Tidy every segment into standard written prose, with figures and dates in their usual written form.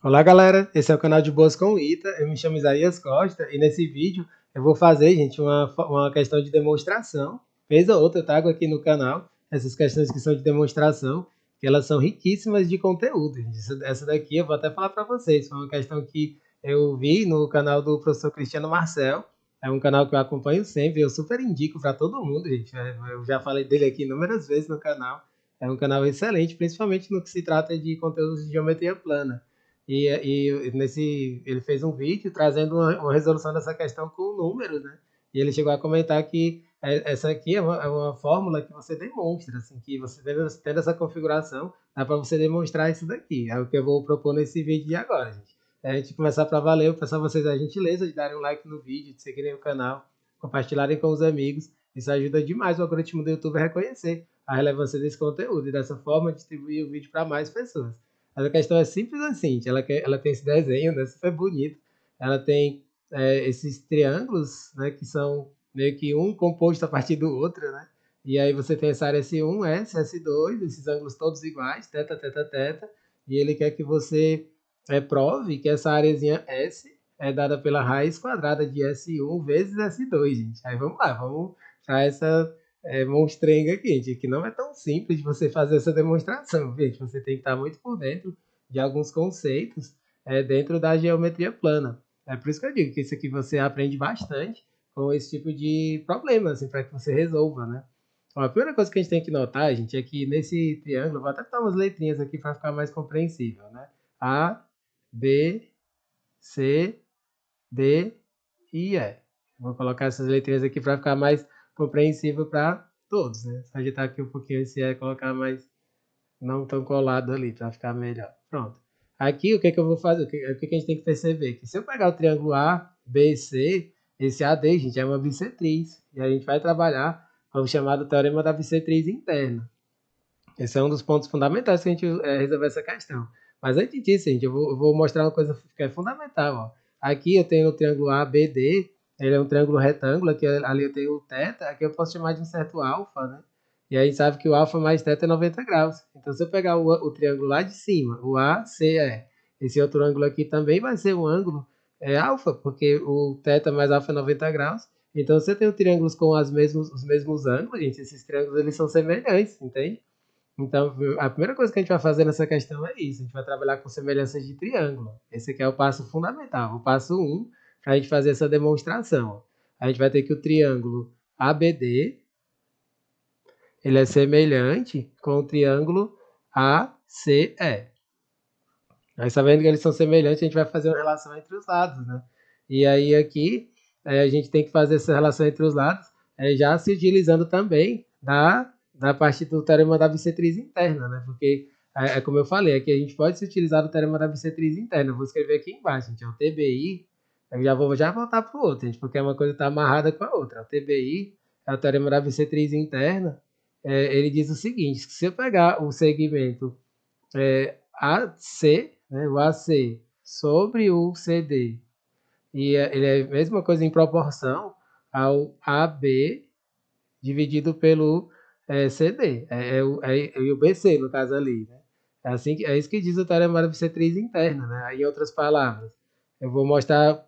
Olá galera, esse é o canal de Boas com o Ita, eu me chamo Isaías Costa e nesse vídeo eu vou fazer, gente, uma questão de demonstração. Vez ou outra eu trago aqui no canal essas questões que são de demonstração, que elas são riquíssimas de conteúdo. Gente. Essa daqui eu vou até falar para vocês, foi uma questão que eu vi no canal do professor Cristiano Marcel, é um canal que eu acompanho sempre, eu super indico para todo mundo, gente. Eu já falei dele aqui inúmeras vezes no canal, é um canal excelente, principalmente no que se trata de conteúdos de geometria plana. Ele fez um vídeo trazendo uma resolução dessa questão com números, né? E ele chegou a comentar que essa aqui é uma fórmula que você demonstra, assim, que você tendo essa configuração, dá para você demonstrar isso daqui. É o que eu vou propor nesse vídeo de agora, gente. A gente começar para valer, eu peço a vocês a gentileza de darem um like no vídeo, de seguirem o canal, compartilharem com os amigos. Isso ajuda demais o algoritmo do YouTube a reconhecer a relevância desse conteúdo e dessa forma distribuir o vídeo para mais pessoas. Mas a questão é simples assim, ela tem esse desenho, né, super bonito. Ela tem esses triângulos, né, que são meio que um composto a partir do outro, né? E aí você tem essa área S1, S, S2, esses ângulos todos iguais, teta, teta, teta. E ele quer que você prove que essa areazinha S é dada pela raiz quadrada de S1 vezes S2, gente. Aí vamos lá, vamos para essa monstrenga aqui, gente, que não é tão simples de você fazer essa demonstração, gente. Você tem que estar muito por dentro de alguns conceitos dentro da geometria plana. É por isso que eu digo que isso aqui você aprende bastante com esse tipo de problema, assim, para que você resolva, né? Ó, a primeira coisa que a gente tem que notar, gente, é que nesse triângulo, vou até botar umas letrinhas aqui para ficar mais compreensível, né? A, B, C, D e E. Vou colocar essas letrinhas aqui para ficar mais compreensível para todos, né? Só agitar aqui um pouquinho esse E e colocar mais não tão colado ali para ficar melhor. Pronto. Aqui o que eu vou fazer? O que a gente tem que perceber? Que se eu pegar o triângulo A, B e C, esse AD, gente, é uma bissetriz. E a gente vai trabalhar com o chamado teorema da bissetriz interna. Esse é um dos pontos fundamentais que a gente resolver essa questão. Mas antes disso, gente, eu vou mostrar uma coisa que é fundamental. Ó. Aqui eu tenho o triângulo ABD, ele é um triângulo retângulo, aqui ali eu tenho o θ, aqui eu posso chamar de um certo alfa, né? E aí sabe que o alfa mais θ é 90 graus. Então se eu pegar o triângulo lá de cima, o ACE, esse outro ângulo aqui também vai ser um ângulo alfa, porque o θ mais alfa é 90 graus. Então você tem triângulos com os mesmos ângulos, gente, esses triângulos eles são semelhantes, entende? Então, a primeira coisa que a gente vai fazer nessa questão é isso. A gente vai trabalhar com semelhanças de triângulo. Esse aqui é o passo fundamental. O passo 1, para a gente fazer essa demonstração. A gente vai ter que o triângulo ABD, ele é semelhante com o triângulo ACE. Aí, sabendo que eles são semelhantes, a gente vai fazer uma relação entre os lados, né? E aí aqui, a gente tem que fazer essa relação entre os lados, já se utilizando também da parte do teorema da bissetriz interna, né? Porque, como eu falei, aqui a gente pode se utilizar do teorema da bissetriz interna. Eu vou escrever aqui embaixo, gente, é o TBI. Eu já vou voltar para o outro, gente, porque uma coisa está amarrada com a outra. O TBI é o teorema da bissetriz interna. Ele diz o seguinte, que se eu pegar o segmento AC, né, o AC sobre o CD, e ele é a mesma coisa em proporção ao AB dividido pelo CD, o BC no caso ali, né? É isso que diz o teorema da bissetriz interna, né? Aí, em outras palavras, eu vou mostrar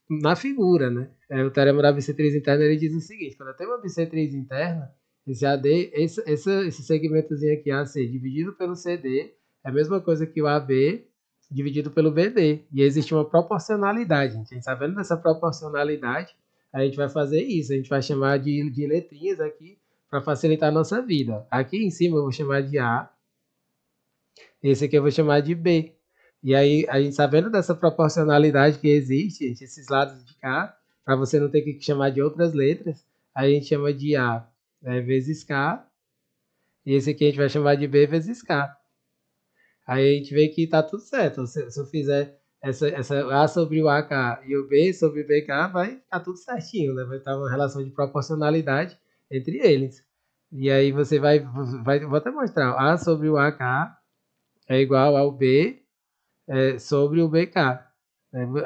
na figura, né? O teorema da bissetriz interna ele diz o seguinte: quando eu tenho uma bissetriz interna, esse AD, esse segmentozinho aqui AC dividido pelo CD é a mesma coisa que o AB dividido pelo BD. E existe uma proporcionalidade, gente. A gente sabendo dessa proporcionalidade, a gente vai fazer isso. A gente vai chamar de letrinhas aqui para facilitar a nossa vida. Aqui em cima eu vou chamar de A, esse aqui eu vou chamar de B. E aí, a gente sabendo dessa proporcionalidade que existe, gente, esses lados de cá, para você não ter que chamar de outras letras, a gente chama de A vezes K, e esse aqui a gente vai chamar de B vezes K. Aí a gente vê que tá tudo certo. Se eu fizer essa A sobre o AK e o B sobre o BK, vai ficar tudo certinho, né? Vai estar uma relação de proporcionalidade entre eles. E aí você vou até mostrar, A sobre o AK é igual ao B sobre o BK.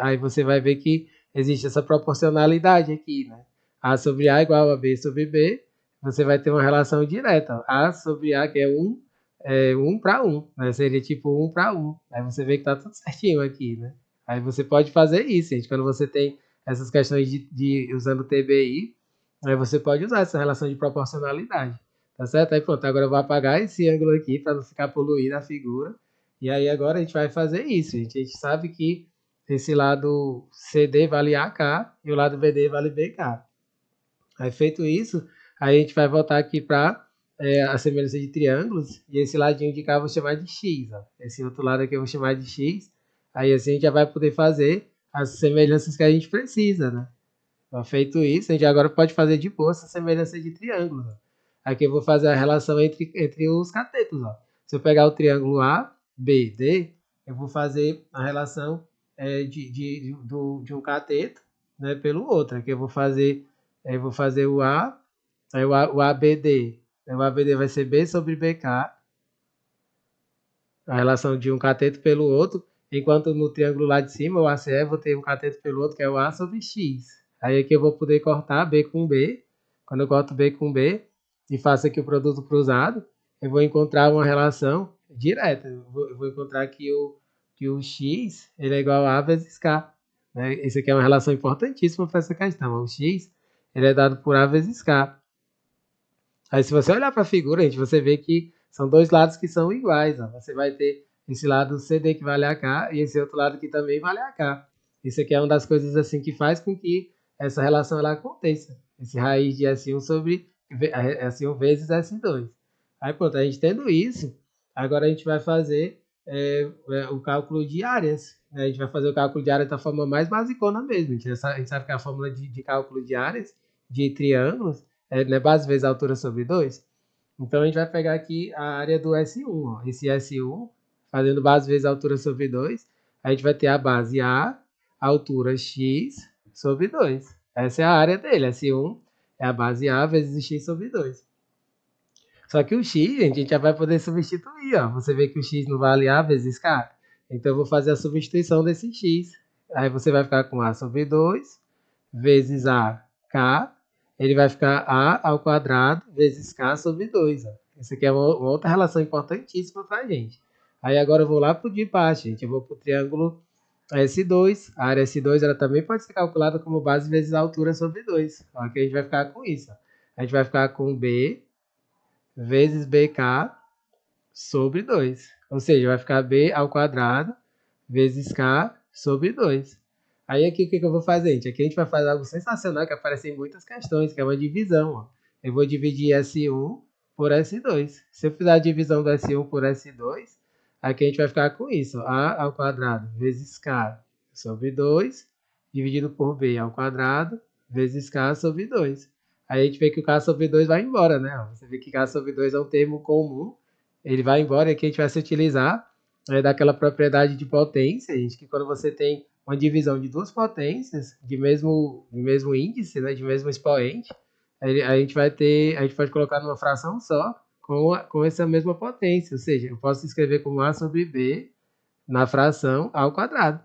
Aí você vai ver que existe essa proporcionalidade aqui, né? A sobre A igual a B sobre B, você vai ter uma relação direta. A sobre A, que é 1, 1 para 1, né? Seria tipo 1 para 1. Aí você vê que tá tudo certinho aqui, né? Aí você pode fazer isso, gente. Quando você tem essas questões de usando o TBI, aí você pode usar essa relação de proporcionalidade. Tá certo? Aí pronto, agora eu vou apagar esse ângulo aqui para não ficar poluída a figura. E aí agora a gente vai fazer isso, gente. A gente sabe que esse lado CD vale AK e o lado BD vale BK. Aí feito isso, aí a gente vai voltar aqui para a semelhança de triângulos, e esse ladinho de cá eu vou chamar de x, ó. Esse outro lado aqui eu vou chamar de x, aí assim a gente já vai poder fazer as semelhanças que a gente precisa, né? Então, feito isso, a gente agora pode fazer de boa essa semelhança de triângulos, ó. Aqui eu vou fazer a relação entre os catetos, ó. Se eu pegar o triângulo A, B, D, eu vou fazer a relação de um cateto, né, pelo outro. Aqui eu vou fazer o A, aí o ABD. O ABD vai ser B sobre BK, a relação de um cateto pelo outro, enquanto no triângulo lá de cima, o ACE, eu vou ter um cateto pelo outro, que é o A sobre X. Aí aqui eu vou poder cortar B com B. Quando eu corto B com B e faço aqui o produto cruzado, eu vou encontrar uma relação direta. Eu vou encontrar que o X ele é igual a A vezes K. Né? Isso aqui é uma relação importantíssima para essa questão. O X ele é dado por A vezes K. Aí se você olhar para a figura, gente, você vê que são dois lados que são iguais. Ó. Você vai ter esse lado CD que vale AK e esse outro lado que também vale AK. Isso aqui é uma das coisas assim que faz com que essa relação ela aconteça. Esse raiz de S1 sobre S1 vezes S2. Aí pronto, a gente tendo isso, agora a gente vai fazer o cálculo de áreas. Né? A gente vai fazer o cálculo de áreas da forma mais basicona mesmo. A gente sabe que a fórmula de cálculo de áreas de triângulos né, base vezes a altura sobre 2. Então a gente vai pegar aqui a área do S1. Ó. Esse S1, fazendo base vezes a altura sobre 2, a gente vai ter a base A, a altura X sobre 2. Essa é a área dele. S1 é a base A vezes X sobre 2. Só que o X, gente, a gente já vai poder substituir. Ó. Você vê que o X não vale A vezes K. Então eu vou fazer a substituição desse X. Aí você vai ficar com A sobre 2 vezes AK, ele vai ficar A ao quadrado vezes K sobre 2. Ó. Isso aqui é uma outra relação importantíssima para a gente. Aí agora eu vou lá para o de baixo, gente. Eu vou para o triângulo S2. A área S2 ela também pode ser calculada como base vezes a altura sobre 2. Ó, aqui a gente vai ficar com isso. Ó. A gente vai ficar com B vezes BK sobre 2. Ou seja, vai ficar B ao quadrado vezes K sobre 2. Aí aqui o que eu vou fazer, gente? Aqui a gente vai fazer algo sensacional que aparece em muitas questões, que é uma divisão. Ó. Eu vou dividir S1 por S2. Se eu fizer a divisão do S1 por S2, aqui a gente vai ficar com isso. Ó. A ao quadrado vezes K sobre 2, dividido por B ao quadrado vezes K sobre 2. Aí a gente vê que o K sobre 2 vai embora, né? Você vê que K sobre 2 é um termo comum. Ele vai embora e aqui a gente vai se utilizar daquela propriedade de potência, gente, que quando você tem uma divisão de duas potências de mesmo índice, né, de mesmo expoente, a gente pode colocar numa fração só com essa mesma potência, ou seja, eu posso escrever como A sobre B na fração A ao quadrado.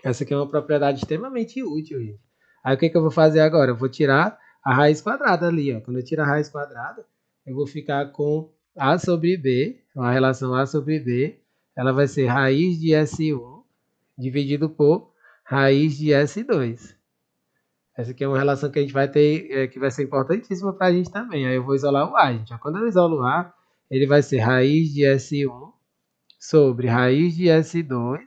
Essa aqui é uma propriedade extremamente útil, gente. Aí o que eu vou fazer agora? Eu vou tirar a raiz quadrada ali, ó. Quando eu tiro a raiz quadrada, eu vou ficar com A sobre B, a relação A sobre B, ela vai ser raiz de S1 dividido por raiz de S2. Essa aqui é uma relação que a gente vai ter, que vai ser importantíssima para a gente também. Aí eu vou isolar o A, gente. Quando eu isolo o A, ele vai ser raiz de S1 sobre raiz de S2,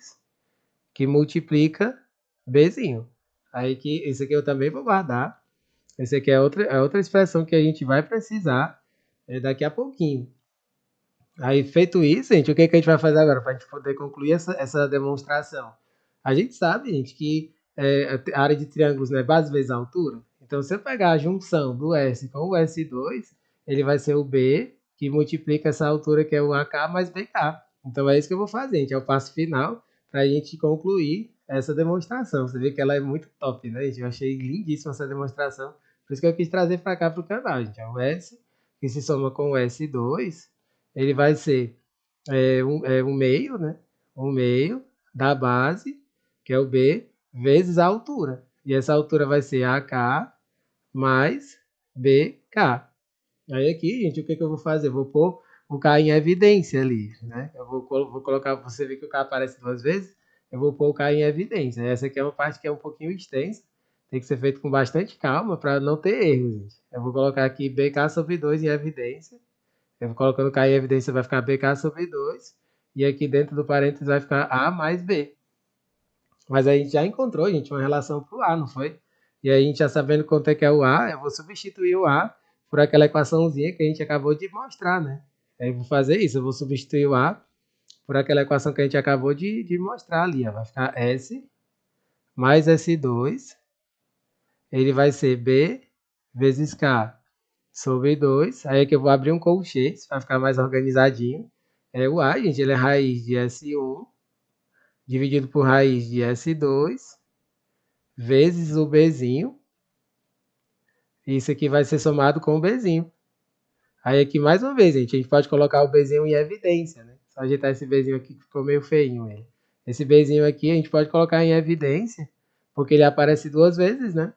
que multiplica Bzinho. Aí que isso aqui eu também vou guardar. Essa aqui é outra expressão que a gente vai precisar daqui a pouquinho. Aí, feito isso, gente, o que a gente vai fazer agora para a gente poder concluir essa demonstração? A gente sabe, gente, que a área de triângulos é base vezes a altura. Então, se eu pegar a junção do S com o S2, ele vai ser o B, que multiplica essa altura que é o AK mais BK. Então, é isso que eu vou fazer, gente. É o passo final para a gente concluir essa demonstração. Você vê que ela é muito top, né, gente? Eu achei lindíssima essa demonstração. Por isso que eu quis trazer para cá para o canal, gente. É o S, que se soma com o S2, ele vai ser um meio, né? Um meio da base, que é o B, vezes a altura. E essa altura vai ser AK mais BK. Aí aqui, gente, o que eu vou fazer? Eu vou pôr o K em evidência ali, né? Eu vou colocar, você vê que o K aparece duas vezes, eu vou pôr o K em evidência. Essa aqui é uma parte que é um pouquinho extensa, tem que ser feito com bastante calma para não ter erros, gente. Eu vou colocar aqui BK sobre 2 em evidência. Eu vou colocando K em evidência, vai ficar BK sobre 2. E aqui dentro do parênteses vai ficar A mais B. Mas a gente já encontrou, gente, uma relação para o A, não foi? E aí a gente já sabendo quanto é que é o A, eu vou substituir o A por aquela equaçãozinha que a gente acabou de mostrar, né? Aí eu vou fazer isso, eu vou substituir o A por aquela equação que a gente acabou de mostrar ali. Ó. Vai ficar S mais S2, ele vai ser B vezes K sobre 2. Aí é que eu vou abrir um colchete para ficar mais organizadinho. É o A, gente, ele é raiz de S1 dividido por raiz de S2 vezes o Bzinho. Isso aqui vai ser somado com o Bzinho. Aí aqui, mais uma vez, gente pode colocar o Bzinho em evidência, né? Só ajeitar esse Bzinho aqui que ficou meio feinho ele. Esse Bzinho aqui a gente pode colocar em evidência, porque ele aparece duas vezes, né?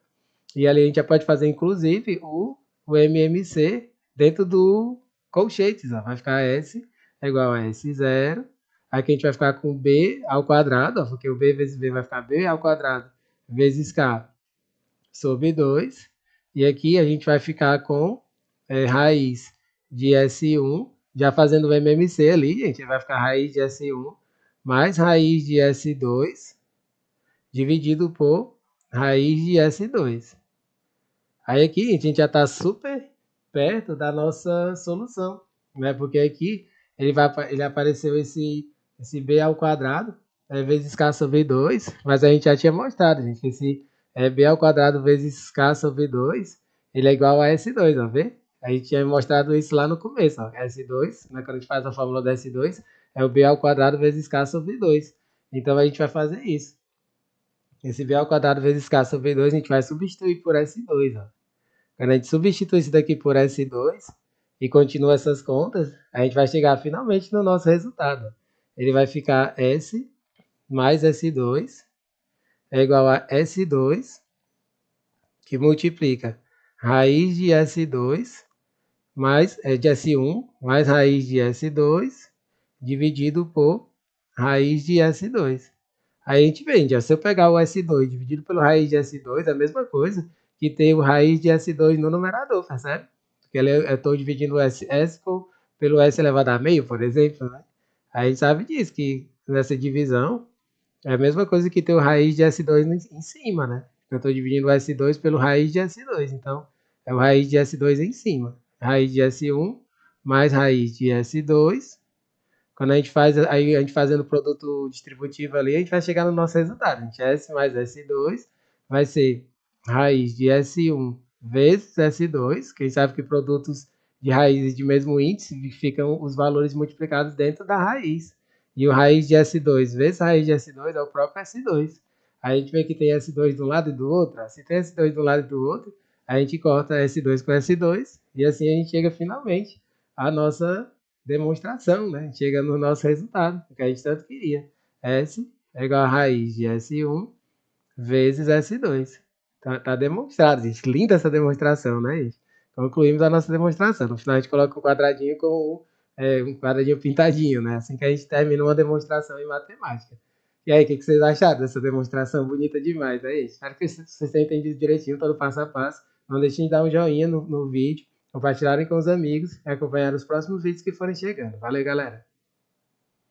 E ali a gente já pode fazer, inclusive, o MMC dentro do colchetes, ó. Vai ficar S é igual a S0. Aqui a gente vai ficar com B ao quadrado, ó, porque o B vezes B vai ficar B ao quadrado vezes K sobre 2. E aqui a gente vai ficar com raiz de S1, já fazendo o MMC ali, gente, vai ficar raiz de S1 mais raiz de S2 dividido por raiz de S2. Aí aqui a gente já está super perto da nossa solução, né? Porque aqui ele apareceu esse b ao quadrado vezes k sobre 2, mas a gente já tinha mostrado, gente, que esse b ao quadrado vezes k sobre 2, ele é igual a S2, ó, vê? A gente tinha mostrado isso lá no começo, ó, S2, né, quando a gente faz a fórmula da S2, é o b ao quadrado vezes k sobre 2. Então a gente vai fazer isso. Esse b ao quadrado vezes k sobre 2 a gente vai substituir por S2, ó. Quando a gente substitui isso daqui por S2 e continua essas contas, a gente vai chegar finalmente no nosso resultado. Ele vai ficar S mais S2 é igual a S2, que multiplica raiz de S2 mais de S1 mais raiz de S2 dividido por raiz de S2. Aí a gente vende, se eu pegar o S2 dividido pelo raiz de S2, é a mesma coisa que ter o raiz de S2 no numerador, percebe? Porque eu estou dividindo o S pelo S elevado a meio, por exemplo, né? Aí a gente sabe disso, que nessa divisão é a mesma coisa que ter o raiz de S2 em cima, né? Eu estou dividindo o S2 pelo raiz de S2, então é o raiz de S2 em cima. Raiz de S1 mais raiz de S2. Quando a gente faz, aí a gente fazendo o produto distributivo ali, a gente vai chegar no nosso resultado. A gente S mais S2 vai ser raiz de S1 vezes S2. Quem sabe que produtos de raízes de mesmo índice ficam os valores multiplicados dentro da raiz. E o raiz de S2 vezes raiz de S2 é o próprio S2. Aí a gente vê que tem S2 de um lado e do outro. Se tem S2 de um lado e do outro, a gente corta S2 com S2 e assim a gente chega finalmente à nossa demonstração, né? Chega no nosso resultado, que a gente tanto queria. S é igual a raiz de S1 vezes S2. Tá demonstrado, gente. Linda essa demonstração, né, gente? Concluímos a nossa demonstração. No final a gente coloca um quadradinho com um quadradinho pintadinho, né? Assim que a gente termina uma demonstração em matemática. E aí, o que vocês acharam dessa demonstração bonita demais, né, gente? Espero que vocês tenham entendido direitinho, todo passo a passo. Não deixem de dar um joinha no vídeo, compartilharem com os amigos e acompanhar os próximos vídeos que forem chegando. Valeu, galera!